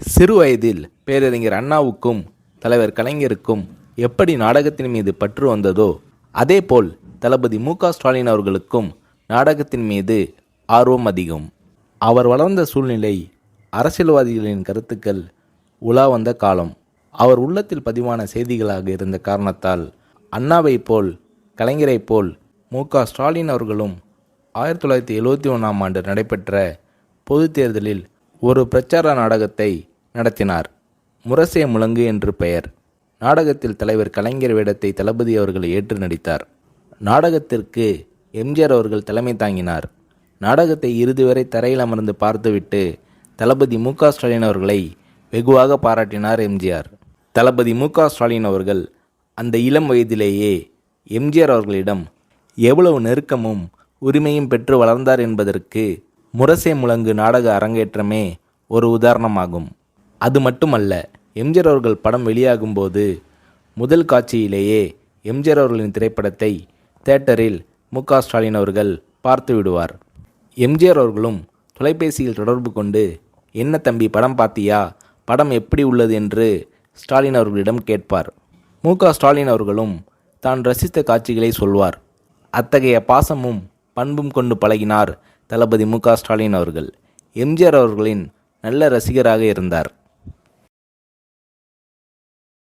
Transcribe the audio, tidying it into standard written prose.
சிறு வயதில் பேரறிஞர் அண்ணாவுக்கும் தலைவர் கலைஞருக்கும் எப்படி நாடகத்தின் மீது பற்று வந்ததோ அதேபோல் தளபதி மு.க.ஸ்டாலின் அவர்களுக்கும் நாடகத்தின் மீது ஆர்வம் அதிகம். அவர் வளர்ந்த சூழ்நிலை அரசியல்வாதிகளின் கருத்துக்கள் உலா வந்த காலம். அவர் உள்ளத்தில் பதிவான செய்திகளாக இருந்த காரணத்தால் அண்ணாவைப் போல் கலைஞரைப் போல் மு.க.ஸ்டாலின் அவர்களும் 1971ஆம் ஆண்டு நடைபெற்ற பொதுத் தேர்தலில் ஒரு பிரச்சார நாடகத்தை நடத்தினார். முரசே முழங்கு என்று பெயர். நாடகத்தில் தலைவர் கலைஞர் வேடத்தை தளபதி அவர்கள் ஏற்று நடித்தார். நாடகத்திற்கு எம்ஜிஆர் அவர்கள் தலைமை தாங்கினார். நாடகத்தை இறுதி வரை தரையில் அமர்ந்து பார்த்துவிட்டு தளபதி மு.க.ஸ்டாலின் அவர்களை வெகுவாக பாராட்டினார் எம்ஜிஆர். தளபதி மு.க.ஸ்டாலின் அவர்கள் அந்த இளம் வயதிலேயே எம்ஜிஆர் அவர்களிடம் எவ்வளவு நெருக்கமும் உரிமையும் பெற்று வளர்ந்தார் என்பதற்கு முரசே முழங்கு நாடக அரங்கேற்றமே ஒரு உதாரணமாகும். அது மட்டுமல்ல, எம்ஜிஆர் அவர்கள் படம் வெளியாகும்போது முதல் காட்சியிலேயே எம்ஜிஆர் அவர்களின் திரைப்படத்தை தியேட்டரில் மு.க.ஸ்டாலின் அவர்கள் பார்த்து விடுவார். எம்ஜிஆர் அவர்களும் தொலைபேசியில் தொடர்பு கொண்டு, என்ன தம்பி படம் பார்த்தியா, படம் எப்படி உள்ளது என்று ஸ்டாலின் அவர்களிடம் கேட்பார். மு.க.ஸ்டாலின் அவர்களும் தான் ரசித்த காட்சிகளை சொல்வார். அத்தகைய பாசமும் பண்பும் கொண்டு பழகினார் தளபதி மு.க.ஸ்டாலின் அவர்கள். எம்ஜிஆர் அவர்களின் நல்ல ரசிகராக இருந்தார்.